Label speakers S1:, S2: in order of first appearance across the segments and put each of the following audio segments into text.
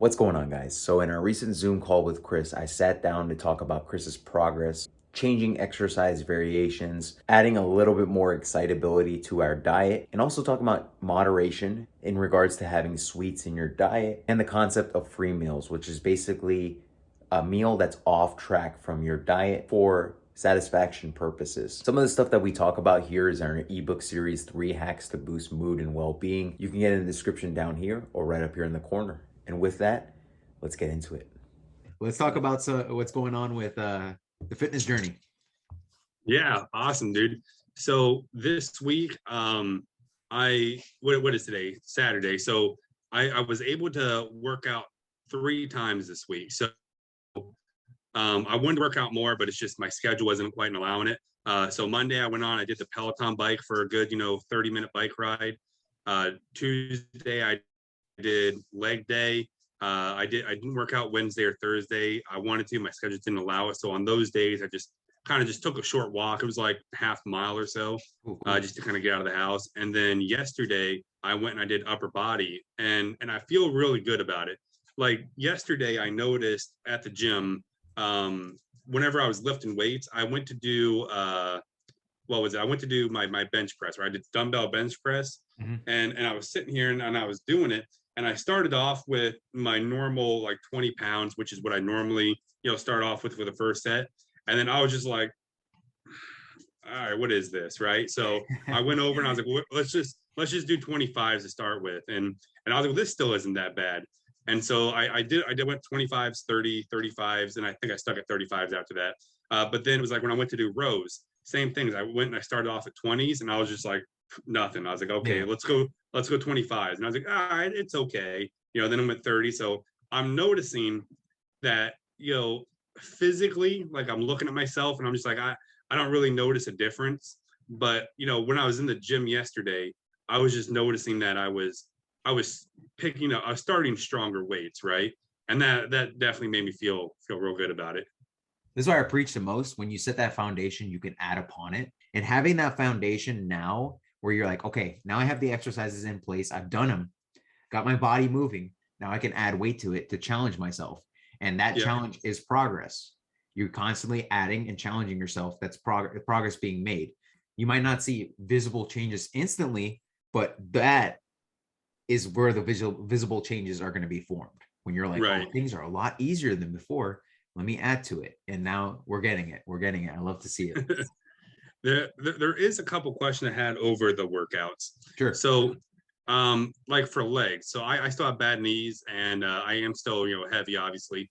S1: What's going on, guys? So in our recent Zoom call with Chris, I sat down to talk about Chris's progress, changing exercise variations, adding a little bit more excitability to our diet, and also talking about moderation in regards to having sweets in your diet and the concept of free meals, which is basically a meal that's off track from your diet for satisfaction purposes. Some of the stuff that we talk about here is our ebook series, 3 Hacks to Boost Mood and Well-Being. You can get in the description down here or right up here in the corner. And with that, let's get into it.
S2: Let's talk about what's going on with the fitness journey.
S3: Yeah, awesome, dude. So this week, what is today? Saturday. So I was able to work out 3 times this week. So I wanted to work out more, but it's just my schedule wasn't quite allowing it. So Monday I went on, I did the Peloton bike for a good, 30-minute bike ride. Tuesday I did leg day. I didn't work out Wednesday or Thursday. I wanted to, my schedule didn't allow it. So on those days, I just kind of took a short walk. It was like half mile or so, just to kind of get out of the house. And then yesterday I went and I did upper body, and I feel really good about it. Like yesterday, I noticed at the gym, whenever I was lifting weights, I went to do what was it? I went to do my bench press, right? I did dumbbell bench press, and I was sitting here and I was doing it. And I started off with my normal like 20 pounds, which is what I normally, start off with for the first set. And then I was just like, all right, what is this, right? So I went over and I was like, let's just do 25s to start with. And I was like, well, this still isn't that bad. And so I went 25s, 30, 35s, and I think I stuck at 35s after that. But then it was like when I went to do rows, same things. I went and I started off at 20s, and I was just like, nothing. I was like, okay, let's go 25s. And I was like, all right, it's okay. Then I'm at 30. So I'm noticing that, physically, like I'm looking at myself and I'm just like, I don't really notice a difference. But, when I was in the gym yesterday, I was just noticing that I was picking up, I was starting stronger weights, right? And that definitely made me feel real good about it.
S2: This is why I preach the most. When you set that foundation, you can add upon it. And having that foundation now where you're like, okay, now I have the exercises in place. I've done them, got my body moving. Now I can add weight to it to challenge myself. And that challenge is progress. You're constantly adding and challenging yourself. That's progress being made. You might not see visible changes instantly, but that is where the visible changes are going to be formed. When you're like,
S3: right.
S2: Oh, things are a lot easier than before. Let me add to it. And now we're getting it. I love to see it.
S3: There is a couple questions I had over the workouts.
S2: Sure.
S3: So, like for legs, so I still have bad knees, and I am still, heavy, obviously.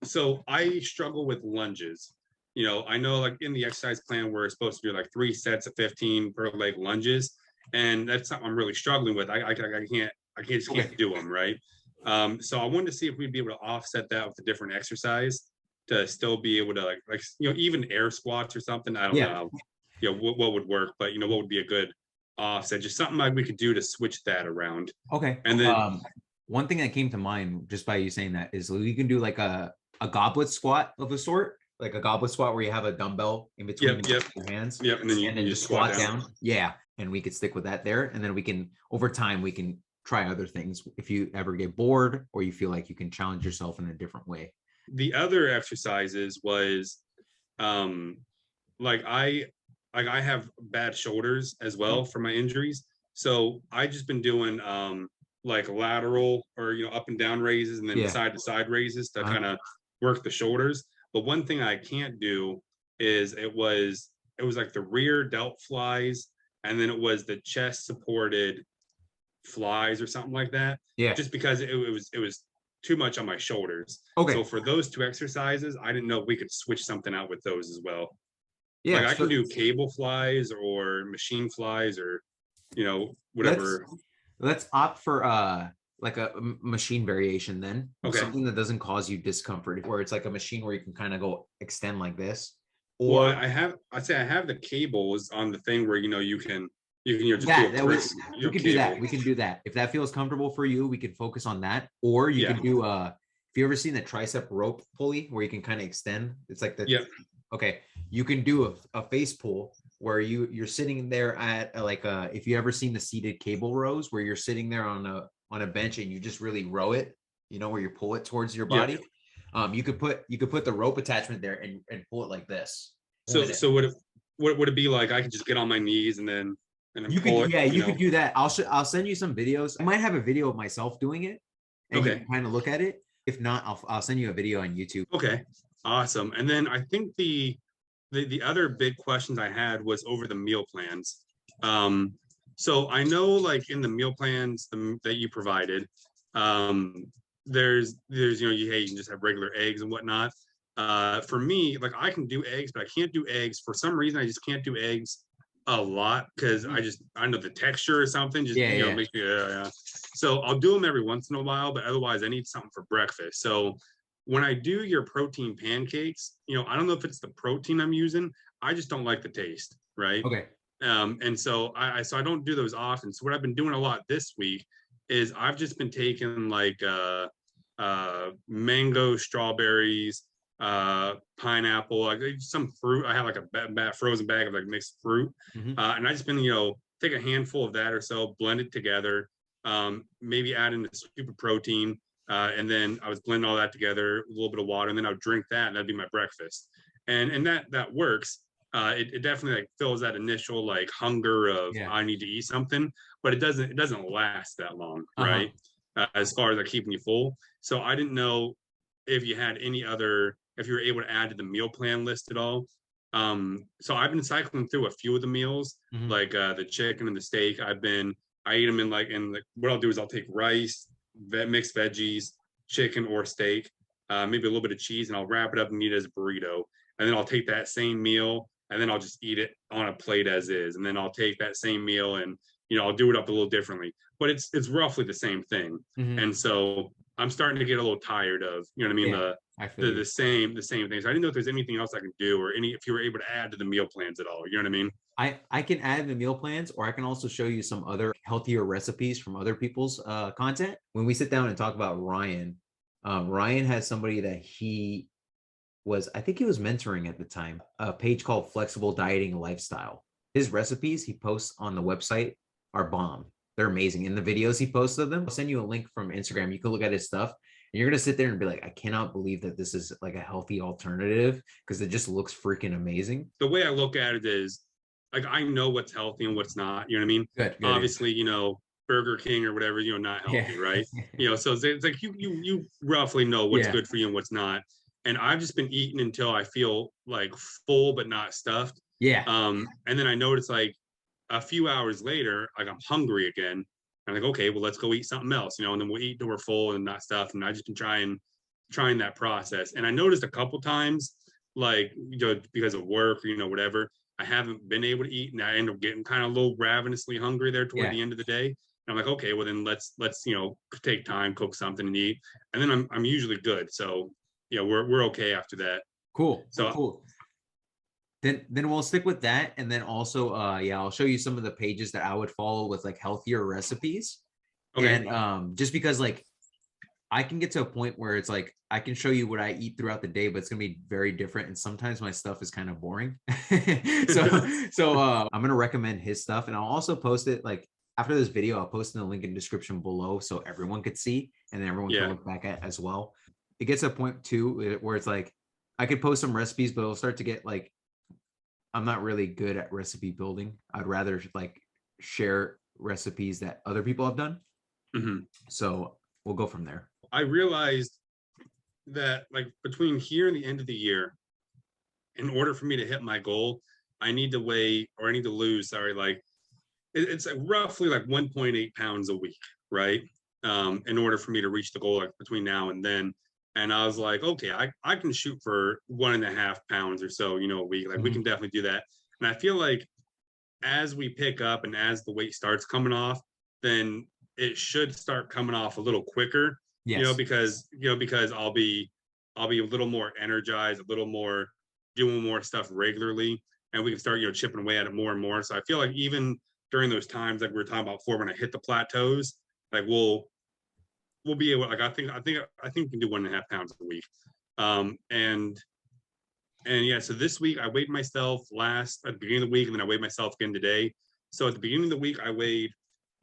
S3: So I struggle with lunges. I know like in the exercise plan, we're supposed to do like 3 sets of 15 per leg lunges. And that's something I'm really struggling with. I can't do them, right? So I wanted to see if we'd be able to offset that with a different exercise to still be able to like even air squats or something. I don't know, what would work, but what would be a good offset, just something like we could do to switch that around.
S2: Okay.
S3: And then
S2: one thing that came to mind just by you saying that is we can do like a goblet squat of a sort, like a goblet squat where you have a dumbbell in between your hands.
S3: Yep. And then you
S2: just squat down. Yeah. And we could stick with that there. And then we can, over time, we can try other things if you ever get bored or you feel like you can challenge yourself in a different way.
S3: The other exercises was like I have bad shoulders as well for my injuries. So I just been doing like lateral or up and down raises and then side to side raises to kind of work the shoulders. But one thing I can't do is it was like the rear delt flies, and then it was the chest supported flies or something like that.
S2: Yeah.
S3: Just because it was too much on my shoulders.
S2: Okay.
S3: So for those 2 exercises, I didn't know if we could switch something out with those as well.
S2: Yeah.
S3: Like I can do cable flies or machine flies or, whatever.
S2: Let's opt for like a machine variation then.
S3: Okay.
S2: Something that doesn't cause you discomfort, where it's like a machine where you can kind of go extend like this. Or
S3: well, I'd say I have the cables on the thing where, you can just
S2: we can do that. We can do that. If that feels comfortable for you, we can focus on that. Or you can do if you ever seen the tricep rope pulley where you can kind of extend, it's like the okay. You can do a face pull where you're sitting there at like if you ever seen the seated cable rows where you're sitting there on a bench and you just really row it you know, where you pull it towards your
S3: Yeah.
S2: body. You could put the rope attachment there and pull it like this.
S3: So would it be like I could just get on my knees and then
S2: You
S3: pull
S2: could,
S3: it?
S2: you could do that. I'll send you some videos. I might have a video of myself doing it, and you
S3: Okay.
S2: can kind of look at it. If not, I'll send you a video on YouTube.
S3: Okay. Awesome. And then I think the other big questions I had was over the meal plans. So I know like in the meal plans that you provided, there's hey, you can just have regular eggs and whatnot. For me, like I can do eggs, but I can't do eggs for some reason. I just can't do eggs a lot because I know the texture or something just makes me So I'll do them every once in a while, but otherwise I need something for breakfast. So when I do your protein pancakes, I don't know if it's the protein I'm using. I just don't like the taste, right?
S2: Okay.
S3: And so I don't do those often. So what I've been doing a lot this week is I've just been taking like mango, strawberries, pineapple, like some fruit. I have like a frozen bag of like mixed fruit, and I just been take a handful of that or so, blend it together, maybe add in a scoop of protein, and then I was blending all that together, a little bit of water, and then I would drink that, and that'd be my breakfast. And that works. It definitely like fills that initial like hunger of I need to eat something, but it doesn't last that long, right? As far as like keeping you full. So I didn't know if you had if you were able to add to the meal plan list at all. So I've been cycling through a few of the meals, like the chicken and the steak. I eat them in what I'll do is I'll take rice, mixed veggies, chicken or steak, maybe a little bit of cheese, and I'll wrap it up and eat it as a burrito. And then I'll take that same meal and then I'll just eat it on a plate as is. And then I'll take that same meal and I'll do it up a little differently, but it's roughly the same thing. And so I'm starting to get a little tired of, you know what I mean? The same things. I didn't know if there's anything else I can do or if you were able to add to the meal plans at all. You know what I mean?
S2: I can add the meal plans, or I can also show you some other healthier recipes from other people's content. When we sit down and talk about Ryan, Ryan has somebody that I think he was mentoring at the time, a page called Flexible Dieting Lifestyle. His recipes he posts on the website are bomb. They're amazing. In the videos he posts of them, I'll send you a link from Instagram. You can look at his stuff and you're going to sit there and be like, I cannot believe that this is like a healthy alternative because it just looks freaking amazing.
S3: The way I look at it is like, I know what's healthy and what's not, you know what I mean?
S2: Good.
S3: Obviously, Burger King or whatever, not healthy, right? So it's like you roughly know what's good for you and what's not. And I've just been eating until I feel like full but not stuffed. And then I notice like a few hours later, like I'm hungry again. I'm like, okay, well, let's go eat something else, and then we'll eat till we're full and not stuffed. And I just been trying that process. And I noticed a couple times, like, because of work or, whatever, I haven't been able to eat, and I end up getting kind of a little ravenously hungry there toward the end of the day. And I'm like, okay, well then let's take time, cook something and eat, and then I'm usually good. So we're okay after that.
S2: Cool.
S3: So
S2: cool. Then we'll stick with that, and then also I'll show you some of the pages that I would follow with like healthier recipes. Okay. And just because like I can get to a point where it's like I can show you what I eat throughout the day, but it's gonna be very different. And sometimes my stuff is kind of boring. so I'm gonna recommend his stuff, and I'll also post it like after this video. I'll post in the link in the description below so everyone could see, and then everyone can look back at as well. It gets to a point too where it's like I could post some recipes, but it'll start to get like I'm not really good at recipe building. I'd rather like share recipes that other people have done. So we'll go from there.
S3: I realized that like between here and the end of the year, in order for me to hit my goal, I need to lose, like it's like roughly like 1.8 pounds a week, right? In order for me to reach the goal, like between now and then. And I was like, okay, I can shoot for 1.5 pounds or so, a week. Like we can definitely do that. And I feel like as we pick up and as the weight starts coming off, then it should start coming off a little quicker. Because I'll be a little more energized, a little more doing more stuff regularly, and we can start chipping away at it more and more. So I feel like even during those times like we were talking about before, when I hit the plateaus, like we'll be able, like I think we can do 1.5 pounds a week. And so this week I weighed myself at the beginning of the week, and then I weighed myself again today. So at the beginning of the week I weighed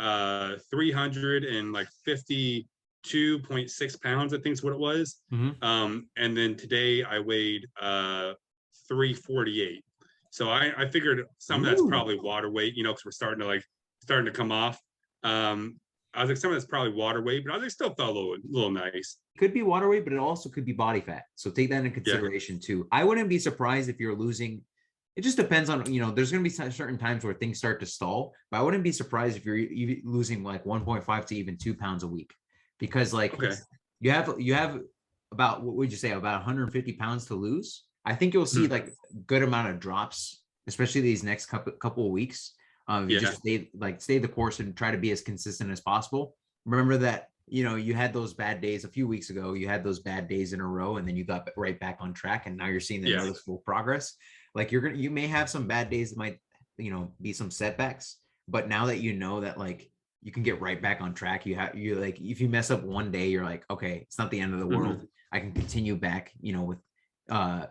S3: 350 2.6 pounds, I think is what it was. And then today I weighed 348. So I figured some of that's probably water weight, because we're starting to come off. I was like, some of that's probably water weight, but I was like, still felt a little nice.
S2: Could be water weight, but it also could be body fat. So take that into consideration too. I wouldn't be surprised if you're losing. It just depends on, there's going to be certain times where things start to stall, but I wouldn't be surprised if you're losing like 1.5 to even 2 pounds a week, because like you have about, what would you say, about 150 pounds to lose. I think you'll see like good amount of drops, especially these next couple of weeks. You just stay the course and try to be as consistent as possible. Remember that, you had those bad days a few weeks ago, you had those bad days in a row, and then you got right back on track, and now you're seeing the noticeable progress. Like you may have some bad days that might, be some setbacks, but now that you know that like you can get right back on track, you like, if you mess up one day, you're like, okay, it's not the end of the world. I can continue back, with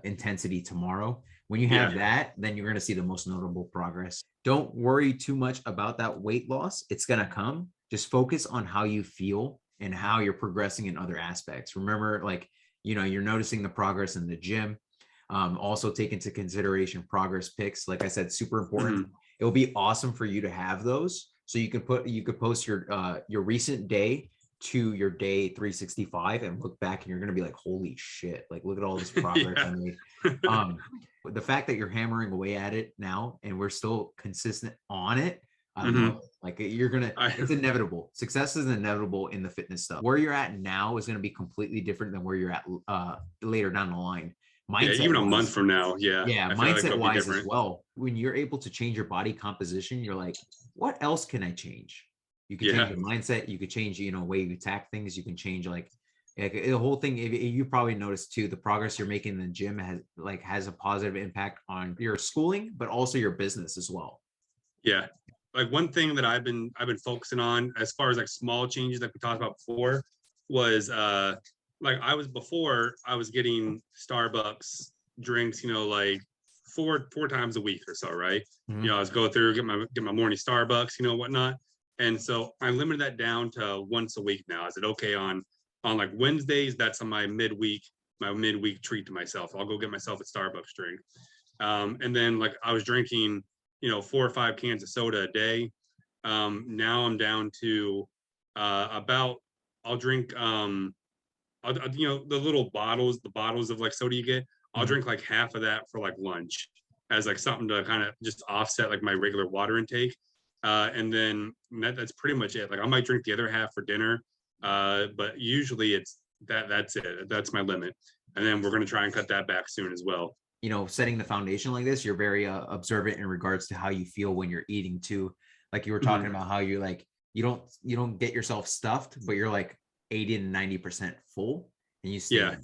S2: intensity tomorrow. When you have that, then you're going to see the most notable progress. Don't worry too much about that weight loss. It's going to come. Just focus on how you feel and how you're progressing in other aspects. Remember, like, you're noticing the progress in the gym. Also take into consideration progress pics. Like I said, super important. It will be awesome for you to have those. So you could post your recent day to your day 365 and look back, and you're going to be like, holy shit, like look at all this progress I made. The fact that you're hammering away at it now and we're still consistent on it, I love it. Like it's inevitable. Success is inevitable in the fitness stuff. Where you're at now is going to be completely different than where you're at later down the line.
S3: Even a month from now.
S2: Mindset wise as well. When you're able to change your body composition, you're like, what else can I change? You can change your mindset. You could change, way you attack things. You can change like the whole thing. You probably noticed too, the progress you're making in the gym has a positive impact on your schooling, but also your business as well.
S3: Yeah. Like one thing that I've been focusing on as far as like small changes that we talked about before was like I was getting Starbucks drinks, like four times a week or so, right? I was going through, get my morning Starbucks, whatnot. And so I limited that down to once a week now. I said, okay, on like Wednesdays, that's on my midweek treat to myself. I'll go get myself a Starbucks drink. And then like I was drinking, 4 or 5 cans of soda a day. Now I'm down to about, I'll drink, the little bottles of like soda you get, I'll drink like half of that for like lunch as like something to kind of just offset like my regular water intake. And then that's pretty much it. Like I might drink the other half for dinner, but usually it's that's it. That's my limit. And then we're going to try and cut that back soon as well.
S2: Setting the foundation like this, you're very observant in regards to how you feel when you're eating too. Like you were talking about how you like, you don't get yourself stuffed, but you're like 80 to 90% full, and you stay.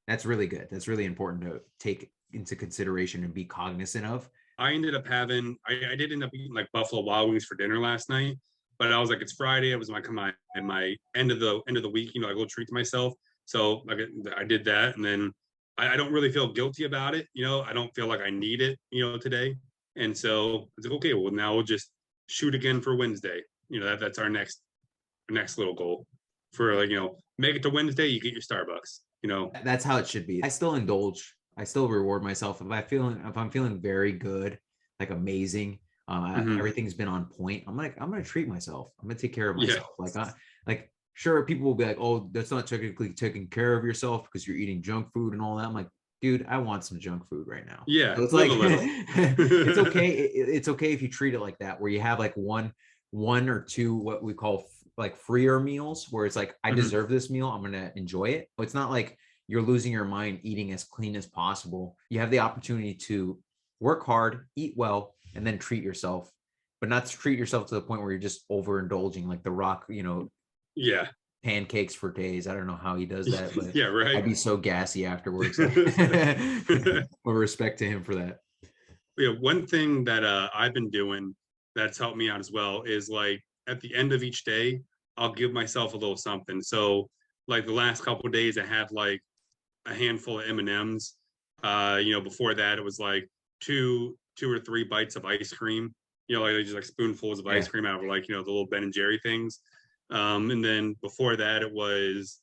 S2: That's really good. That's really important to take into consideration and be cognizant of.
S3: I ended up having, I did end up eating like Buffalo Wild Wings for dinner last night, but I was like, it's Friday. It was my end of the week, I go treat to myself. So like I did that, and then I don't really feel guilty about it. I don't feel like I need it, today. And so it's like, okay, well now we'll just shoot again for Wednesday. That's our next little goal for like, make it to Wednesday, you get your Starbucks,
S2: That's how it should be. I still indulge. I still reward myself if I'm feeling very good, like amazing. Everything's been on point. I'm gonna treat myself. I'm gonna take care of myself. Like sure, people will be like, oh, that's not technically taking care of yourself because you're eating junk food and all that. I'm like, dude, I want some junk food right now.
S3: Yeah,
S2: so it's like it's okay. It's okay if you treat it like that, where you have like one or two what we call like freer meals, where it's like, I deserve this meal, I'm gonna enjoy it. It's not like you're losing your mind eating as clean as possible. You have the opportunity to work hard, eat well, and then treat yourself, but not to treat yourself to the point where you're just overindulging, like The Rock, pancakes for days. I don't know how he does that, but
S3: right.
S2: I'd be so gassy afterwards. With respect to him for that.
S3: One thing that I've been doing that's helped me out as well is like at the end of each day, I'll give myself a little something. So like the last couple of days, I had like a handful of M&Ms. Before that, it was like two or three bites of ice cream. Like just like spoonfuls of ice cream out of like the little Ben and Jerry things. And then before that, it was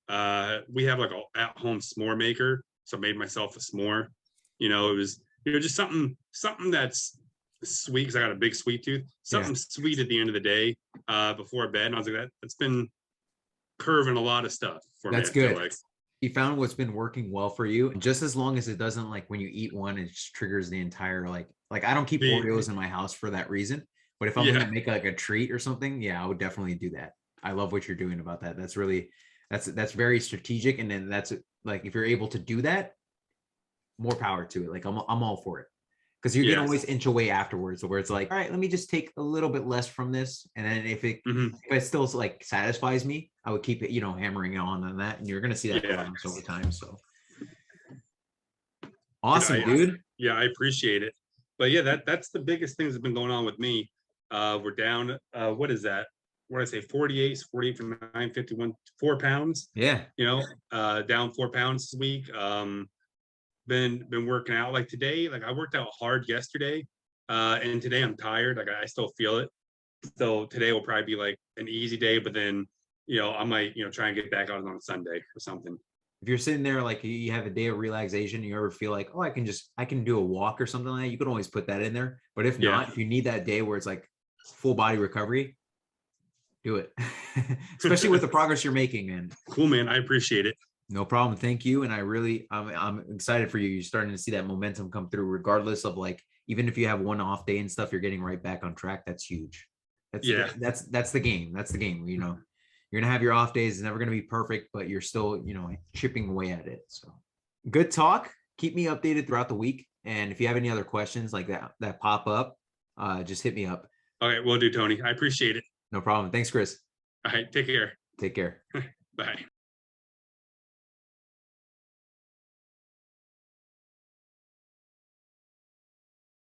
S3: we have like a at-home s'more maker, so I made myself a s'more. It was just something that's sweet because I got a big sweet tooth. Something sweet at the end of the day before bed, and I was like, that's been curving a lot of stuff for me.
S2: That's good. You found what's been working well for you, just as long as it doesn't, like, when you eat one, it just triggers the entire like I don't keep Oreos in my house for that reason. But if I'm gonna make like a treat or something, I would definitely do that. I love what you're doing about that. That's really that's very strategic, and then that's like, if you're able to do that, more power to it. Like I'm all for it, because you can always inch away afterwards, where it's like, all right, let me just take a little bit less from this, and then if it still like satisfies me, I would keep it, hammering on that, and you're gonna see that progress over time. So awesome, dude.
S3: Yeah, I appreciate it. But yeah, that's the biggest things that have been going on with me. We're down. What is that? What did I say? 48 from 951, 4 pounds.
S2: Yeah.
S3: Down 4 pounds this week. Been working out. Like today, like I worked out hard yesterday, and today I'm tired. Like I still feel it. So today will probably be like an easy day, but then I might try and get back on Sunday or something.
S2: If you're sitting there, like you have a day of relaxation, you ever feel like, oh, I can do a walk or something like that, you can always put that in there. But if not, if you need that day where it's like full body recovery, do it. Especially with the progress you're making, man.
S3: Cool, man. I appreciate it.
S2: No problem. Thank you. And I'm excited for you. You're starting to see that momentum come through, regardless of, like, even if you have one off day and stuff, you're getting right back on track. That's huge. That's the game. That's the game. You're going to have your off days. It's never going to be perfect, but you're still, chipping away at it. So good talk. Keep me updated throughout the week. And if you have any other questions like that pop up, just hit me up.
S3: Okay, will do, Tony. I appreciate it.
S2: No problem. Thanks, Chris.
S3: All right. Take care.
S2: Take care.
S3: Bye.